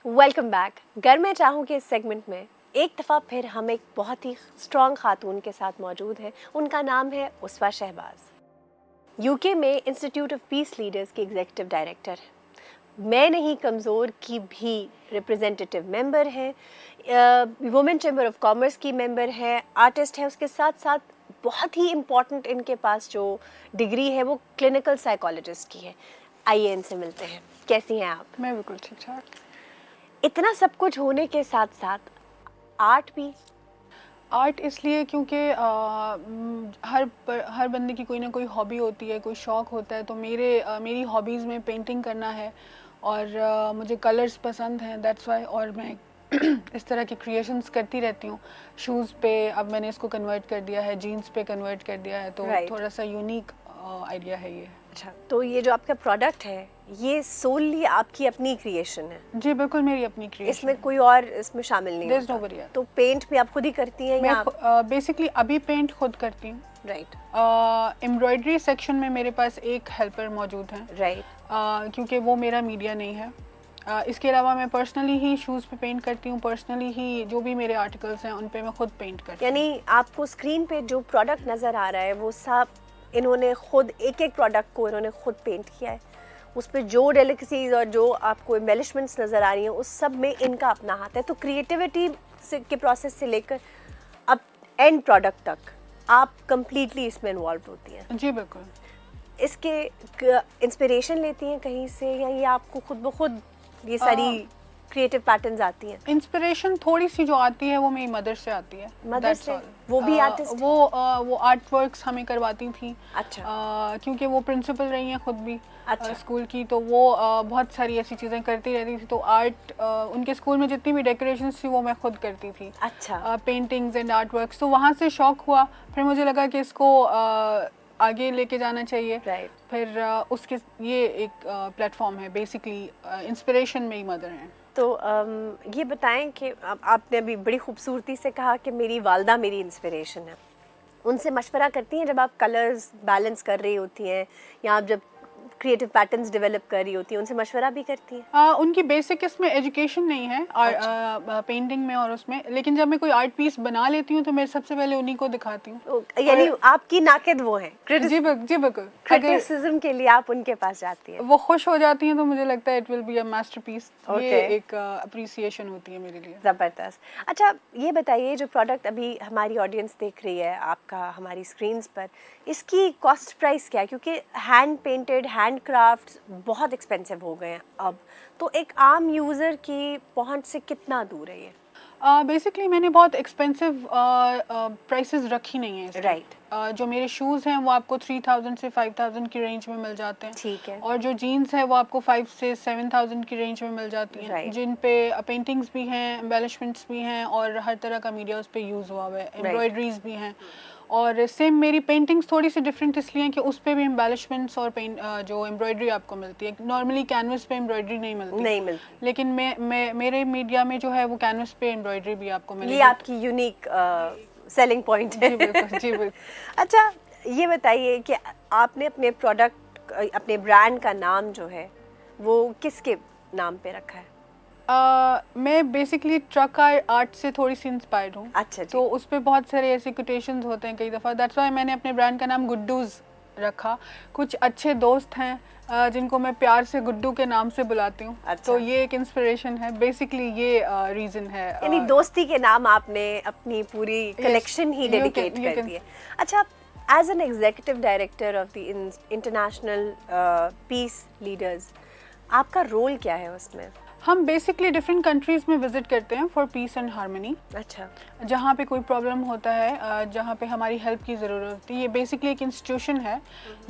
Welcome back. घर में चाहूँ के इस सेगमेंट में एक दफ़ा फिर हम एक बहुत ही स्ट्रॉन्ग खातून के साथ मौजूद हैं। उनका नाम है उसवा शहबाज। यूके में इंस्टीट्यूट ऑफ पीस लीडर्स की एग्जीक्यूटिव डायरेक्टर है। मैं नहीं कमज़ोर की भी रिप्रेजेंटेटिव मेंबर हैं, वुमेन चैम्बर ऑफ कॉमर्स की मेंबर है, आर्टिस्ट है। उसके साथ साथ बहुत ही इम्पॉर्टेंट इनके पास जो डिग्री है वो क्लिनिकल साइकोलॉजिस्ट की है। आइए इनसे मिलते हैं। कैसी हैं आप? मैं बिल्कुल ठीक ठाक। इतना सब कुछ होने के साथ साथ आर्ट भी। आर्ट इसलिए क्योंकि हर बंदे की कोई ना कोई हॉबी होती है, कोई शौक़ होता है। तो मेरी हॉबीज़ में पेंटिंग करना है और मुझे कलर्स पसंद हैं, दैट्स वाई। और मैं इस तरह के क्रिएशंस करती रहती हूँ। शूज़ पे अब मैंने इसको कन्वर्ट कर दिया है, जीन्स पे कन्वर्ट कर दिया है, तो थोड़ा सा यूनिक आइडिया है ये। अच्छा, तो ये जो आपका प्रोडक्ट है ये सोलली आपकी अपनी क्रिएशन है? जी बिल्कुल, मेरी अपनी क्रिएशन। इसमें कोई और इसमें शामिल नहीं There's होता? nobody else। तो पेंट भी आप खुद ही करती हैं? मैं बेसिकली अभी पेंट खुद करती हूँ। राइट। एम्ब्रॉयडरी सेक्शन में मेरे पास एक हेल्पर मौजूद हैं। राइट। क्योंकि वो मेरा मीडिया नहीं है। इसके अलावा मैं पर्सनली ही शूज़ पे पेंट करती हूँ, पर्सनली ही जो भी मेरे आर्टिकल्स हैं उन पे मैं खुद पेंट करती हूँ। यानी आपको स्क्रीन पे जो प्रोडक्ट नज़र आ रहा है वो सब इन्होंने खुद एक एक प्रोडक्ट को इन्होंने खुद पेंट किया है। उस पर जो डेलिकेसीज और जो आपको एम्बेलिशमेंट्स नज़र आ रही हैं उस सब में इनका अपना हाथ है। तो क्रिएटिविटी के प्रोसेस से लेकर अब एंड प्रोडक्ट तक आप कंप्लीटली इसमें इन्वॉल्व होती हैं? जी बिल्कुल। इसके इंस्पिरेशन लेती हैं कहीं से या ये आपको खुद ब खुद ये सारी क्रिएटिव पैटर्न्स आती हैं? इंस्पिरेशन थोड़ी सी जो आती है वो मेरी मदर से आती है। मदर से? वो भी आर्टिस्ट? वो आर्ट वर्क्स हमें करवाती थी। अच्छा। क्योंकि वो प्रिंसिपल रही हैं खुद भी। अच्छा। स्कूल की, तो वो बहुत सारी ऐसी चीज़ें करती रहती थी। तो आर्ट उनके स्कूल में जितनी भी डेकोरेशंस थी वो मैं खुद करती थी। अच्छा। Paintings and art works. तो वहाँ से शौक हुआ, फिर मुझे लगा कि इसको आगे लेके जाना चाहिए। राइट। फिर उसके ये एक प्लेटफॉर्म है। बेसिकली इंस्पिरेशन मेरी मदर हैं। तो ये बताएं कि आपने अभी बड़ी खूबसूरती से कहा कि मेरी वालदा मेरी इंस्पिरेशन है। उनसे मशवरा करती हैं जब आप कलर्स बैलेंस कर रही होती हैं या आप जब क्रिएटिव पैटर्न्स डेवलप कर रही होती हैं, उनसे मशवरा भी करती हैं? उनकी बेसिक इसमें एजुकेशन नहीं है पेंटिंग में और उसमें, लेकिन जब मैं कोई आर्ट पीस बना लेती हूँ तो मैं सबसे पहले उन्हीं को दिखाती हूँ। यानी आपकी नाक़िद वो हैं? जी बिल्कुल। क्रिटिसिज्म के लिए आप उनके पास जाती हैं? वो खुश हो जाती हैं तो मुझे लगता है it will be a masterpiece. ये एक अप्रिसिएशन होती है मेरे लिए। ज़बरदस्त। अच्छा, ये बताइए जो प्रोडक्ट अभी हमारी ऑडियंस देख रही है आपका हमारी स्क्रीन्स पर, इसकी कॉस्ट प्राइस क्या है? क्योंकि हैंड पेंटेड हैंड क्राफ्ट्स बहुत एक्सपेंसिव हो गए हैं अब, तो एक आम यूज़र की पहुंच से कितना दूर है ये? बेसिकली मैंने बहुत एक्सपेंसिव प्राइसेस रखी नहीं है। राइट। जो मेरे शूज़ हैं वो आपको 3000 से 5000 की रेंज में मिल जाते हैं। ठीक है। और जो जीन्स है वो आपको 5 से 7000 की रेंज में मिल जाती हैं। जिन पे पेंटिंग्स भी हैं, एम्बेलिशमेंट्स भी हैं और हर तरह का मीडिया उस पर यूज़ हुआ हुआ है, एम्ब्रॉयडरीज भी हैं। और सेम मेरी पेंटिंग्स थोड़ी सी डिफरेंट इसलिए कि उस पर भी एम्बेलिशमेंट्स और जो एम्ब्रॉयडरी आपको मिलती है। नॉर्मली कैनवस पे एम्ब्रॉयडरी नहीं मिलती। लेकिन मेरे मीडिया में जो है वो कैनवस पे एम्ब्रॉयडरी भी आपको मिलेगी। ये आपकी यूनिक सेलिंग पॉइंट है। जी बिल्कुल, जी बिल्कुल। अच्छा, ये बताइए कि आपने अपने प्रोडक्ट, अपने ब्रांड का नाम जो है वो किसके नाम पे रखा है? मैं बेसिकली ट्रक आर्ट से थोड़ी सी इंस्पायर्ड हूँ। अच्छा जी। तो उस पर बहुत सारे ऐसे कोटेशंस होते हैं कई दफ़ा, दैट्स वाई मैंने अपने ब्रांड का नाम गुड्डूज़ रखा। कुछ अच्छे दोस्त हैं जिनको मैं प्यार से गुड्डू के नाम से बुलाती हूँ। अच्छा। तो ये एक इंस्पिरेशन है, बेसिकली ये रीज़न है। यानी दोस्ती के नाम आपने अपनी पूरी कलेक्शन ही डेडिकेट कर दी है। अच्छा, as an executive director of the international peace leaders, आपका रोल क्या है उसमें? हम बेसिकली डिफरेंट कंट्रीज़ में विज़िट करते हैं फॉर पीस एंड हार्मनी। अच्छा। जहाँ पे कोई प्रॉब्लम होता है, जहाँ पे हमारी हेल्प की ज़रूरत होती है। ये बेसिकली एक इंस्टीट्यूशन है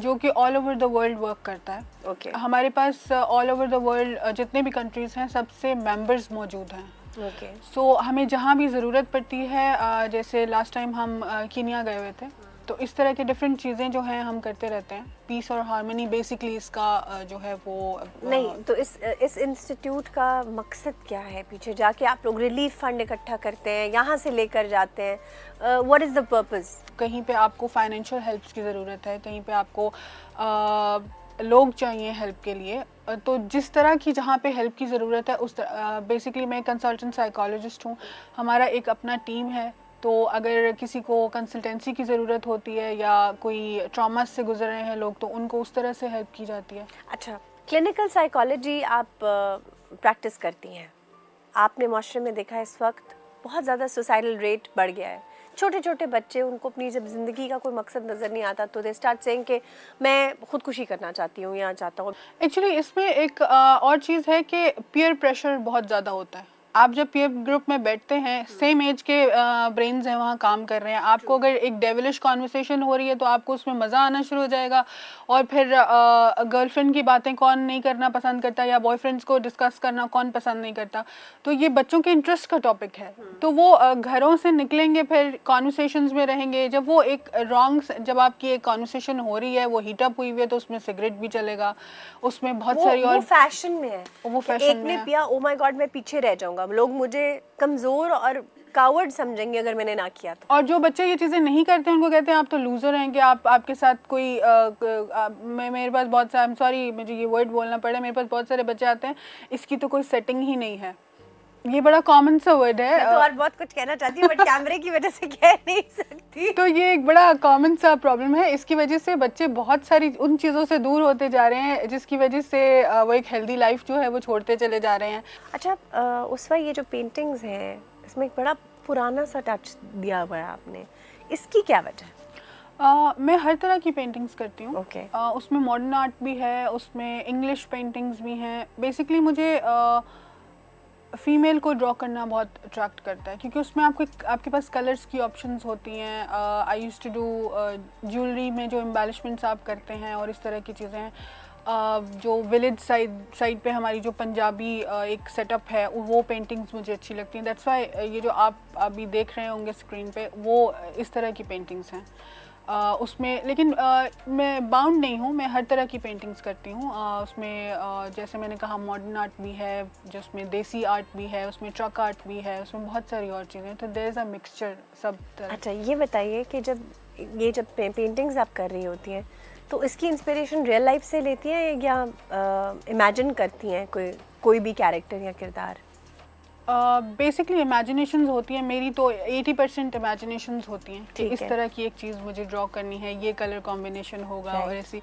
जो कि all over the world work करता है। ओके। हमारे पास ऑल ओवर द वर्ल्ड जितने भी कंट्रीज़ हैं सबसे मेंबर्स मौजूद हैं। ओके। सो हमें जहाँ भी ज़रूरत पड़ती है, जैसे लास्ट टाइम हम कीनिया गए हुए थे, तो इस तरह की डिफरेंट चीज़ें जो हैं हम करते रहते हैं। पीस और हार्मनी बेसिकली इसका जो है वो नहीं, तो इस इंस्टीट्यूट का मकसद क्या है? पीछे जाके आप लोग रिलीफ फंड इकट्ठा करते हैं, यहाँ से लेकर जाते हैं, व्हाट इज़ द पर्पस? कहीं पे आपको फाइनेंशियल हेल्प की ज़रूरत है, कहीं पे आपको लोग चाहिए हेल्प के लिए, तो जिस तरह की जहाँ पे हेल्प की ज़रूरत है उस बेसिकली मैं कंसल्टेंट साइकोलॉजिस्ट हूँ, हमारा एक अपना टीम है, तो अगर किसी को कंसल्टेंसी की ज़रूरत होती है या कोई ट्रॉमा से गुजर रहे हैं लोग, तो उनको उस तरह से हेल्प की जाती है। अच्छा, क्लिनिकल साइकोलॉजी आप प्रैक्टिस करती हैं, आपने माशरे में देखा है इस वक्त बहुत ज़्यादा सुसाइडल रेट बढ़ गया है, छोटे छोटे बच्चे, उनको अपनी जब ज़िंदगी का कोई मकसद नज़र नहीं आता तो दे स्टार्ट सेइंग कि मैं खुदकुशी करना चाहती हूँ या चाहता हूँ। एक्चुअली इसमें एक और चीज़ है कि पीयर प्रेशर बहुत ज़्यादा होता है। आप जब पीयर ग्रुप में बैठते हैं, सेम एज के ब्रेन्स हैं वहाँ काम कर रहे हैं, आपको अगर एक डेविलिश कॉन्वर्सेशन हो रही है तो आपको उसमें मज़ा आना शुरू हो जाएगा, और फिर गर्लफ्रेंड की बातें कौन नहीं करना पसंद करता या बॉयफ्रेंड्स को डिस्कस करना कौन पसंद नहीं करता, तो ये बच्चों के इंटरेस्ट का टॉपिक है। तो वो घरों से निकलेंगे, फिर कॉन्वर्सेशंस में रहेंगे, जब वो एक जब आपकी एक कॉन्वर्सेशन हो रही है, वो हीटअप हुई हुई है, तो उसमें सिगरेट भी चलेगा, उसमें बहुत सारी और वो फैशन में है, वो फैशन एक ने पिया, ओ माय गॉड मैं पीछे रह जाऊंगा, लोग मुझे कमजोर और कावर्ड समझेंगे अगर मैंने ना किया तो। और जो बच्चे ये चीज़ें नहीं करते उनको कहते हैं आप तो लूज़र हैं, कि आपके साथ कोई मेरे पास बहुत सारे, आई एम सॉरी मुझे ये वर्ड बोलना पड़ा, मेरे पास बहुत सारे बच्चे आते हैं इसकी तो कोई सेटिंग ही नहीं है, ये बड़ा कॉमन सा वर्ड है। मैं तो और बहुत कुछ कहना चाहती हूँ बट कैमरे की वजह से कह नहीं सकती। तो ये एक बड़ा कॉमन सा प्रॉब्लम है, इसकी वजह से बच्चे बहुत सारी उन चीज़ों से दूर होते जा रहे हैं जिसकी वजह से वो एक हेल्दी लाइफ जो है वो छोड़ते चले जा रहे हैं। अच्छा, उस वक्त ये जो पेंटिंग्स हैं इसमें एक बड़ा पुराना सा टच दिया हुआ है आपने, इसकी क्या वजह है? मैं हर तरह की पेंटिंग्स करती हूँ। Okay. उसमें मॉडर्न आर्ट भी है, उसमें इंग्लिश पेंटिंग्स भी हैं। बेसिकली मुझे फ़ीमेल को ड्रॉ करना बहुत अट्रैक्ट करता है क्योंकि उसमें आपके पास कलर्स की ऑप्शंस होती हैं। I used to do jewellery में जो एम्बेलिशमेंट्स आप करते हैं और इस तरह की चीज़ें हैं। जो विलेज साइड पे हमारी जो पंजाबी एक सेटअप है, वो पेंटिंग्स मुझे अच्छी लगती हैं। दैट्स वाई ये जो आप अभी देख रहे होंगे स्क्रीन पे, वो इस तरह की पेंटिंग्स हैं। उसमें लेकिन मैं बाउंड नहीं हूँ, मैं हर तरह की पेंटिंग्स करती हूँ। उसमें जैसे मैंने कहा मॉडर्न आर्ट भी है, जिसमें देसी आर्ट भी है, उसमें ट्रक आर्ट भी है, उसमें बहुत सारी और चीज़ें, तो देयर इज़ अ मिक्सचर सब तरह। अच्छा, ये बताइए कि जब पेंटिंग्स आप कर रही होती हैं तो इसकी इंस्पिरेशन रियल लाइफ से लेती हैं या इमेजिन करती हैं कोई भी कैरेक्टर या किरदार? बेसिकली इमेजिनेशंस होती हैं मेरी, तो 80% इमेजिनेशंस होती हैं कि इस तरह की एक चीज़ मुझे ड्रॉ करनी है, ये कलर कॉम्बिनेशन होगा और ऐसी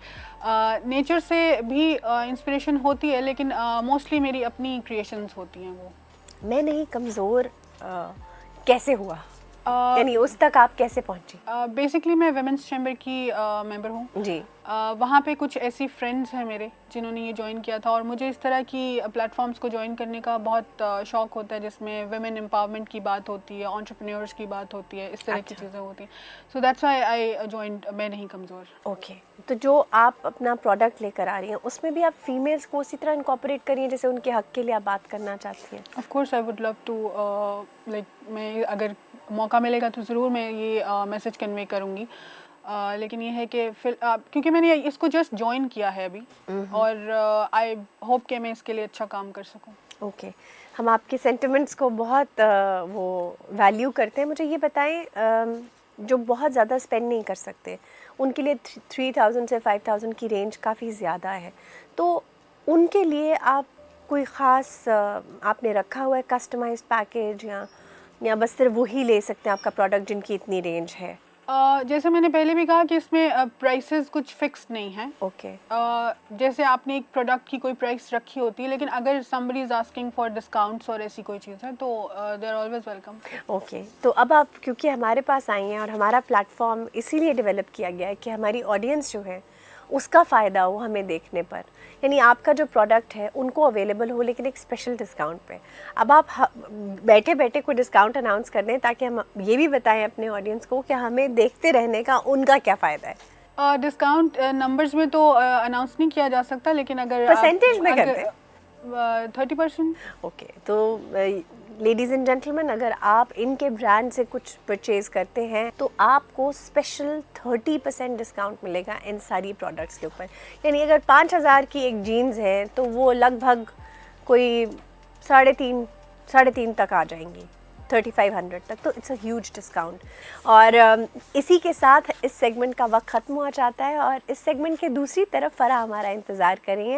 नेचर से भी इंस्पिरेशन होती है, लेकिन मोस्टली मेरी अपनी क्रिएशंस होती हैं। वो मैं नहीं कमज़ोर कैसे हुआ, यानी उस तक आप कैसे पहुंची? बेसिकली मैं वुमेन्स चैम्बर की मेंबर हूँ जी। वहाँ पे कुछ ऐसी फ्रेंड्स हैं मेरे जिन्होंने ये ज्वाइन किया था, और मुझे इस तरह की प्लेटफॉर्म्स को ज्वाइन करने का बहुत शौक होता है जिसमें वुमेन एम्पावरमेंट की बात होती है, एंटरप्रेन्योर्स की बात होती है, इस तरह की चीज़ें होती हैं। So that's why I joined मैं नहीं कमज़ोर। ओके, तो जो आप अपना प्रोडक्ट लेकर आ रही हैं उसमें भी आप फीमेल्स को उसी तरह इनकॉर्पोरेट करिए जैसे उनके हक के लिए आप बात करना चाहती हैं? Of course I would love to, like मैं अगर मौका मिलेगा तो ज़रूर मैं ये मैसेज कन्वे करूँगी। लेकिन ये है कि फिर क्योंकि मैंने इसको जस्ट ज्वाइन किया है अभी, और आई होप कि मैं इसके लिए अच्छा काम कर सकूं। ओके, हम आपके सेंटिमेंट्स को बहुत वो वैल्यू करते हैं। मुझे ये बताएं, जो बहुत ज़्यादा स्पेंड नहीं कर सकते उनके लिए 3000 से 5000 की रेंज काफ़ी ज़्यादा है, तो उनके लिए आप कोई ख़ास आपने रखा हुआ है कस्टमाइज्ड पैकेज या बस सिर्फ वही ले सकते हैं आपका प्रोडक्ट जिनकी इतनी रेंज है? जैसे मैंने पहले भी कहा कि इसमें प्राइसेस कुछ फिक्स नहीं हैं। ओके। जैसे आपने एक प्रोडक्ट की कोई प्राइस रखी होती है, लेकिन अगर somebody is asking for discounts और ऐसी कोई चीज़ है तो they are always welcome. Okay, तो अब आप क्योंकि हमारे पास आई हैं और हमारा प्लेटफॉर्म इसीलिए डेवलप किया गया है कि हमारी ऑडियंस जो है उसका फ़ायदा हो हमें देखने पर, यानी आपका जो प्रोडक्ट है उनको अवेलेबल हो लेकिन एक स्पेशल डिस्काउंट पे। अब आप बैठे बैठे कोई डिस्काउंट अनाउंस कर दें ताकि हम ये भी बताएं अपने ऑडियंस को कि हमें देखते रहने का उनका क्या फ़ायदा है। डिस्काउंट नंबर्स में तो अनाउंस नहीं किया जा सकता, लेकिन अगर परसेंटेज में करते हैं 30%। ओके, तो लेडीज़ एंड जेंटलमैन, अगर आप इनके ब्रांड से कुछ परचेज़ करते हैं तो आपको स्पेशल 30% डिस्काउंट मिलेगा इन सारी प्रोडक्ट्स के ऊपर। यानी अगर 5000 की एक जीन्स है तो वो लगभग कोई 3.5 तक आ जाएंगी, 3500 तक, तो इट्स अ ह्यूज डिस्काउंट। और इसी के साथ इस सेगमेंट का वक्त ख़त्म हो जाता है और इस सेगमेंट के दूसरी तरफ फ़रा हमारा इंतज़ार करेंगे।